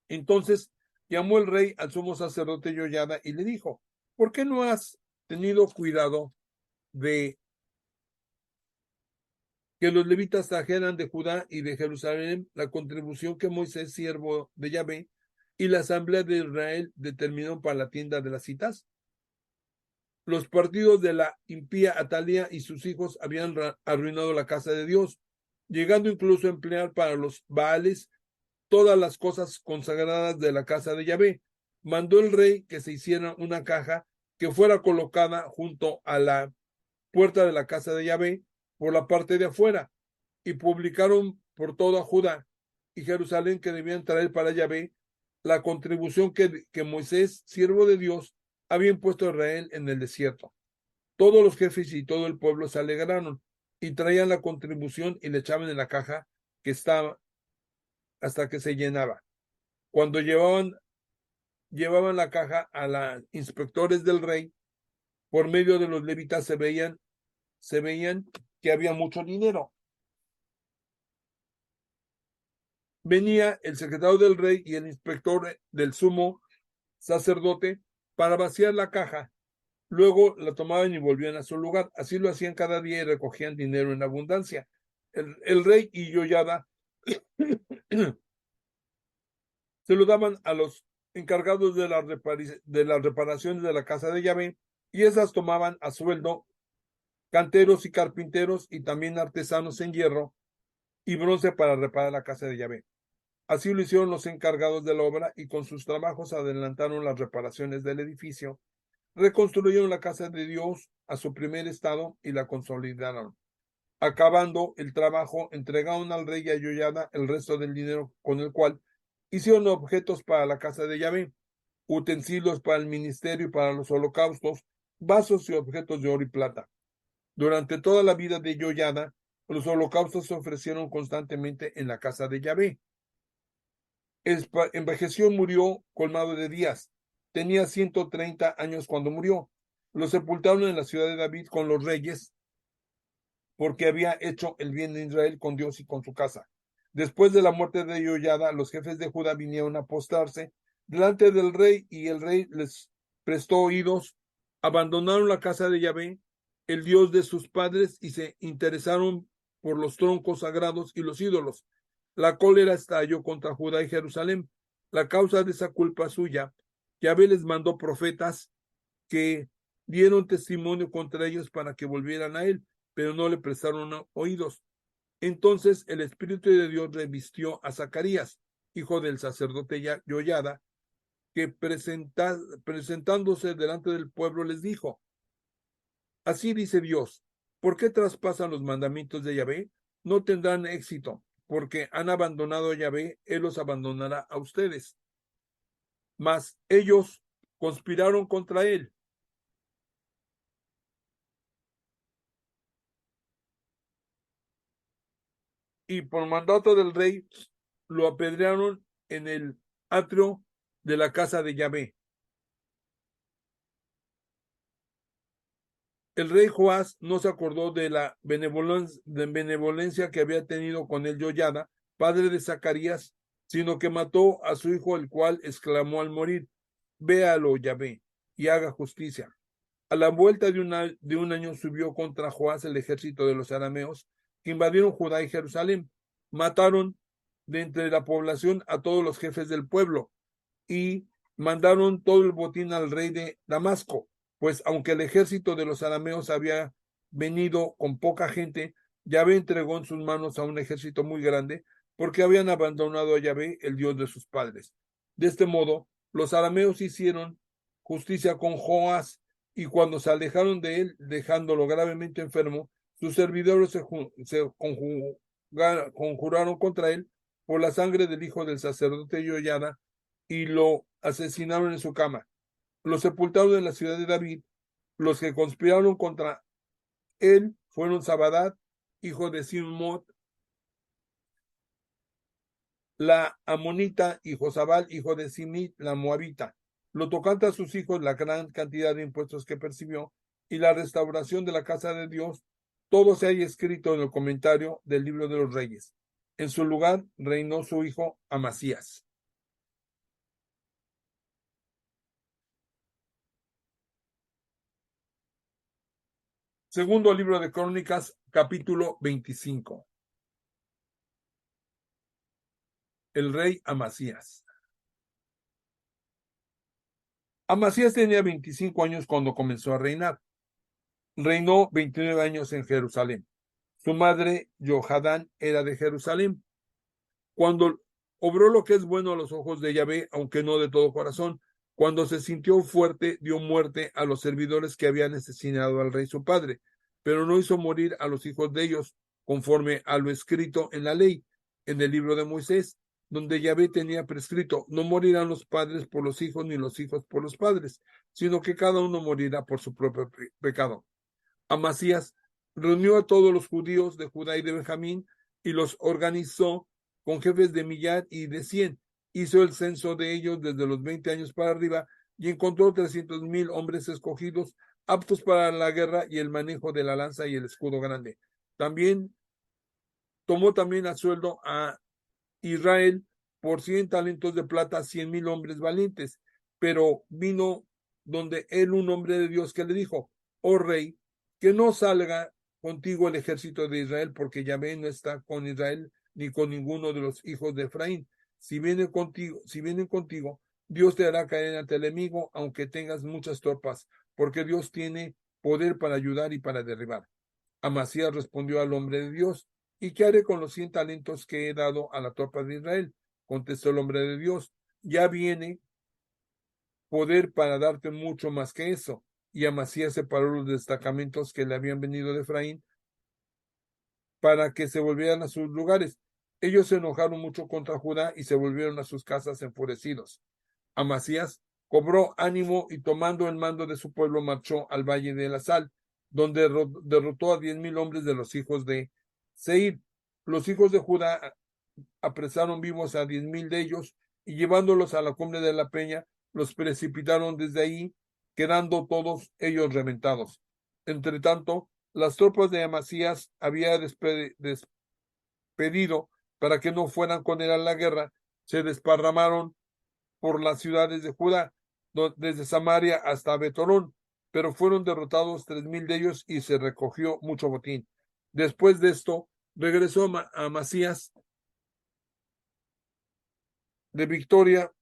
Entonces llamó el rey al sumo sacerdote Joiada y le dijo: ¿por qué no has tenido cuidado de que los levitas trajeran de Judá y de Jerusalén la contribución que Moisés, siervo de Yahvé, y la asamblea de Israel determinaron para la tienda de las citas? Los partidos de la impía Atalía y sus hijos habían arruinado la casa de Dios, llegando incluso a emplear para los Baales todas las cosas consagradas de la casa de Yahvé. Mandó el rey que se hiciera una caja que fuera colocada junto a la puerta de la casa de Yahvé por la parte de afuera, y publicaron por toda Judá y Jerusalén que debían traer para Yahvé la contribución que Moisés, siervo de Dios, había impuesto a Israel en el desierto. Todos los jefes y todo el pueblo se alegraron y traían la contribución y le echaban en la caja que estaba hasta que se llenaba. Cuando llevaban la caja a los inspectores del rey, por medio de los levitas se veían que había mucho dinero. Venía el secretario del rey y el inspector del sumo sacerdote para vaciar la caja. Luego la tomaban y volvían a su lugar. Así lo hacían cada día y recogían dinero en abundancia. El rey y Joiada se lo daban a los encargados de las reparaciones de la casa de Yahvé, y esas tomaban a sueldo canteros y carpinteros y también artesanos en hierro y bronce para reparar la casa de Yahvé. Así lo hicieron los encargados de la obra, y con sus trabajos adelantaron las reparaciones del edificio, reconstruyeron la casa de Dios a su primer estado y la consolidaron. Acabando el trabajo, entregaron al rey y a Joiada el resto del dinero con el cual hicieron objetos para la casa de Yahvé, utensilios para el ministerio y para los holocaustos, vasos y objetos de oro y plata. Durante toda la vida de Joiada, los holocaustos se ofrecieron constantemente en la casa de Yahvé. Envejeció y murió colmado de días. Tenía 130 años cuando murió. Lo sepultaron en la ciudad de David con los reyes, porque había hecho el bien en Israel con Dios y con su casa. Después de la muerte de Joiada, los jefes de Judá vinieron a postrarse delante del rey, y el rey les prestó oídos. Abandonaron la casa de Yahvé el Dios de sus padres y se interesaron por los troncos sagrados y los ídolos. La cólera estalló contra Judá y Jerusalén. La causa de esa culpa suya, Yahvé les mandó profetas que dieron testimonio contra ellos para que volvieran a él, pero no le prestaron oídos. Entonces el Espíritu de Dios revistió a Zacarías, hijo del sacerdote Yoyada, que presentándose delante del pueblo les dijo: Así dice Dios, ¿por qué traspasan los mandamientos de Yahvé? No tendrán éxito, porque han abandonado a Yahvé, él los abandonará a ustedes. Mas ellos conspiraron contra él y por mandato del rey lo apedrearon en el atrio de la casa de Yahvé. El rey Joás no se acordó de la benevolencia que había tenido con el Yoyada, padre de Zacarías, sino que mató a su hijo, el cual exclamó al morir: Véalo, Yahvé, y haga justicia. A la vuelta de un año subió contra Joás el ejército de los arameos, que invadieron Judá y Jerusalén. Mataron de entre la población a todos los jefes del pueblo y mandaron todo el botín al rey de Damasco, pues aunque el ejército de los arameos había venido con poca gente, Yahvé entregó en sus manos a un ejército muy grande, porque habían abandonado a Yahvé, el Dios de sus padres. De este modo, los arameos hicieron justicia con Joás, y cuando se alejaron de él, dejándolo gravemente enfermo, sus servidores se conjuraron contra él por la sangre del hijo del sacerdote Yoyada, y lo asesinaron en su cama. Lo sepultaron en la ciudad de David. Los que conspiraron contra él fueron Sabadat, hijo de Simot, la amonita, y Josabal, hijo de Simit, la moabita. Lo tocante a sus hijos, la gran cantidad de impuestos que percibió y la restauración de la casa de Dios, todo se haya escrito en el comentario del libro de los reyes. En su lugar reinó su hijo Amasías. Segundo libro de Crónicas, capítulo 25. El rey Amasías. Amasías tenía 25 años cuando comenzó a reinar. Reinó 29 años en Jerusalén. Su madre, Johadán, era de Jerusalén. Cuando obró lo que es bueno a los ojos de Yahvé, aunque no de todo corazón, cuando se sintió fuerte, dio muerte a los servidores que habían asesinado al rey su padre, pero no hizo morir a los hijos de ellos, conforme a lo escrito en la ley, en el libro de Moisés, donde Yahvé tenía prescrito: no morirán los padres por los hijos, ni los hijos por los padres, sino que cada uno morirá por su propio pecado. Amasías reunió a todos los judíos de Judá y de Benjamín y los organizó con jefes de millar y de 100. Hizo el censo de ellos desde los 20 años para arriba y encontró 300,000 hombres escogidos, aptos para la guerra y el manejo de la lanza y el escudo grande. Tomó también a sueldo a Israel por 100 talentos de plata, 100,000 hombres valientes. Pero vino donde él un hombre de Dios que le dijo: oh rey, que no salga contigo el ejército de Israel, porque Yahvé no está con Israel ni con ninguno de los hijos de Efraín. Si vienen contigo, Dios te hará caer ante el enemigo, aunque tengas muchas tropas, porque Dios tiene poder para ayudar y para derribar. Amasías respondió al hombre de Dios: ¿y qué haré con los 100 talentos que he dado a la tropa de Israel? Contestó el hombre de Dios: ya viene poder para darte mucho más que eso. Y Amasías separó los destacamentos que le habían venido de Efraín para que se volvieran a sus lugares. Ellos se enojaron mucho contra Judá y se volvieron a sus casas enfurecidos. Amasías cobró ánimo y, tomando el mando de su pueblo, marchó al valle de la Sal, donde derrotó a 10,000 hombres de los hijos de Seir. Los hijos de Judá apresaron vivos a 10,000 de ellos y, llevándolos a la cumbre de la peña, los precipitaron desde ahí, quedando todos ellos reventados. Entre tanto, las tropas de Amasías había despedido para que no fueran con él a la guerra. Se desparramaron por las ciudades de Judá, desde Samaria hasta Betorón, pero fueron derrotados 3,000 de ellos y se recogió mucho botín. Después de esto, regresó a Amasías de victoria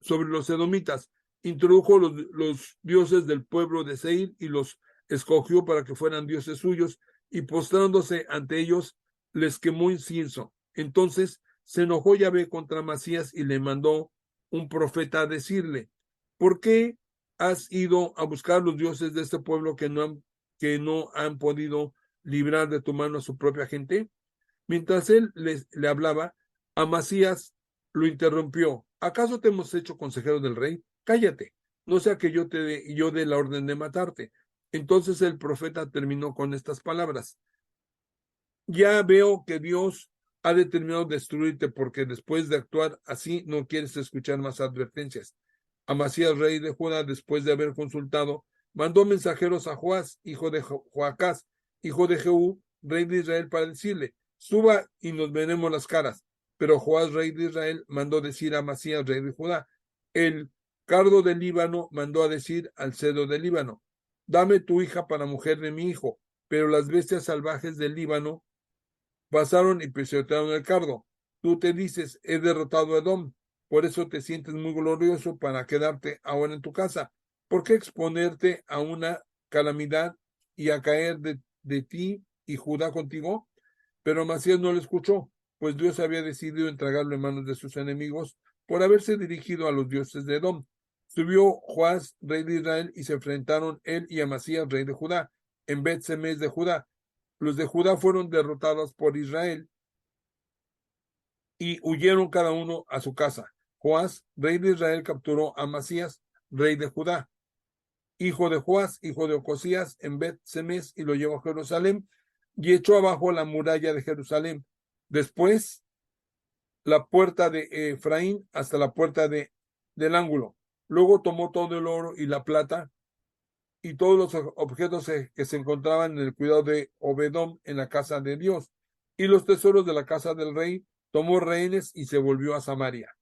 sobre los edomitas, introdujo los dioses del pueblo de Seir y los escogió para que fueran dioses suyos, y postrándose ante ellos, les quemó incienso. Entonces se enojó Yahvé contra Amasías y le mandó un profeta a decirle: ¿por qué has ido a buscar los dioses de este pueblo que no han podido librar de tu mano a su propia gente? Mientras él le hablaba, Amasías lo interrumpió. ¿Acaso te hemos hecho consejero del rey? Cállate, no sea que yo dé la orden de matarte. Entonces el profeta terminó con estas palabras: ya veo que Dios ha determinado destruirte, porque después de actuar así no quieres escuchar más advertencias. Amasías, rey de Judá, después de haber consultado, mandó mensajeros a Joás, hijo de Joacás, hijo de Jehú, rey de Israel, para decirle: suba y nos veremos las caras. Pero Joás, rey de Israel, mandó decir a Amasías, rey de Judá: el cardo del Líbano mandó a decir al cedro del Líbano: dame tu hija para mujer de mi hijo. Pero las bestias salvajes del Líbano pasaron y pisotearon el cardo. Tú te dices: he derrotado a Edom. Por eso te sientes muy glorioso para quedarte ahora en tu casa. ¿Por qué exponerte a una calamidad y a caer de ti y Judá contigo? Pero Amasías no le escuchó, pues Dios había decidido entregarlo en manos de sus enemigos por haberse dirigido a los dioses de Edom. Subió Joás, rey de Israel, y se enfrentaron él y Amasías, rey de Judá, en Bet-Semes de Judá. Los de Judá fueron derrotados por Israel y huyeron cada uno a su casa. Joás, rey de Israel, capturó a Amasías, rey de Judá, hijo de Joás, hijo de Ocosías, en Bet-Semes, y lo llevó a Jerusalén y echó abajo la muralla de Jerusalén. Después, la puerta de Efraín hasta la puerta del ángulo. Luego tomó todo el oro y la plata y todos los objetos que se encontraban en el cuidado de Obedom en la casa de Dios, y los tesoros de la casa del rey. Tomó rehenes y se volvió a Samaria.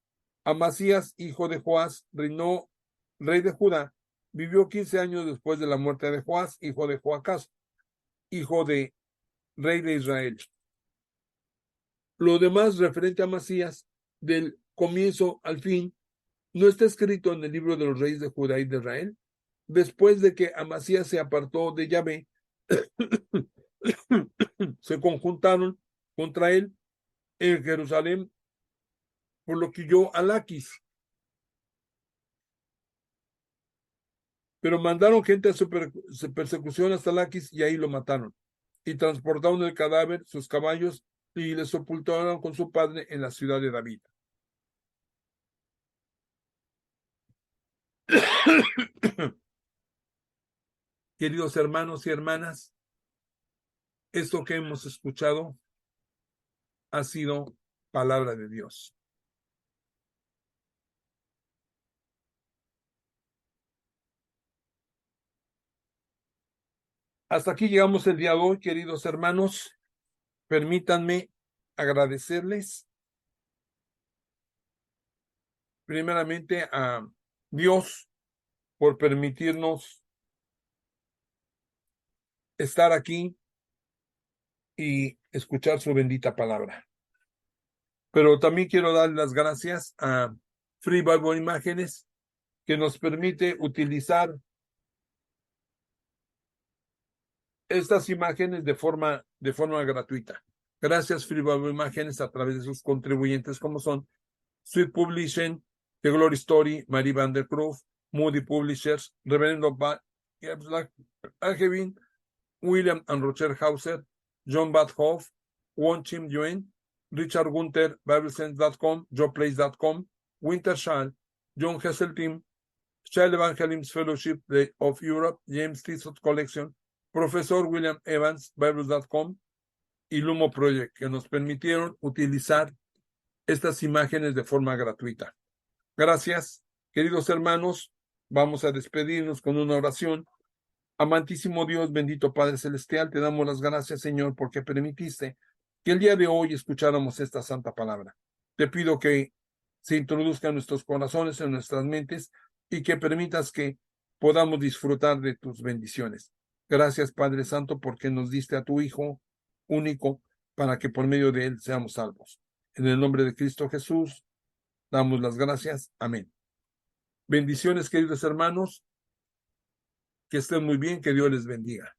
Amasías, hijo de Joás, reinó rey de Judá. Vivió 15 años después de la muerte de Joás, hijo de Joacás, hijo de rey de Israel. Lo demás referente a Amasías, del comienzo al fin, no está escrito en el libro de los reyes de Judá y de Israel. Después de que Amasías se apartó de Yahvé, se conjuntaron contra él en Jerusalén, por lo que huyó a Laquis. Pero mandaron gente a su persecución hasta Laquis y ahí lo mataron. Y transportaron el cadáver, sus caballos, y le sepultaron con su padre en la ciudad de David. Queridos hermanos y hermanas, esto que hemos escuchado ha sido palabra de Dios. Hasta aquí llegamos el día de hoy, queridos hermanos. Permítanme agradecerles primeramente a Dios por permitirnos estar aquí y escuchar su bendita palabra. Pero también quiero dar las gracias a Free Bible Imágenes, que nos permite utilizar estas imágenes de forma gratuita. Gracias, Free Bible Imágenes, a través de sus contribuyentes, como son Sweet Publishing, The Glory Story, Marie Van der Kroof, Moody Publishers, Reverendo Algevin, William and Rocher Hauser, John Badhoff, Won Chim Yuen, Richard Gunther, BibleSense.com, JoePlace.com, Winter Schall, John Hesseltine, Child Evangelism Fellowship of Europe, James Tissot Collection, Profesor William Evans, Bibles.com y Lumo Project, que nos permitieron utilizar estas imágenes de forma gratuita. Gracias, queridos hermanos. Vamos a despedirnos con una oración. Amantísimo Dios, bendito Padre Celestial, te damos las gracias, Señor, porque permitiste que el día de hoy escucháramos esta santa palabra. Te pido que se introduzca en nuestros corazones, en nuestras mentes, y que permitas que podamos disfrutar de tus bendiciones. Gracias, Padre Santo, porque nos diste a tu Hijo único para que por medio de él seamos salvos. En el nombre de Cristo Jesús, damos las gracias. Amén. Bendiciones, queridos hermanos. Que estén muy bien, que Dios les bendiga.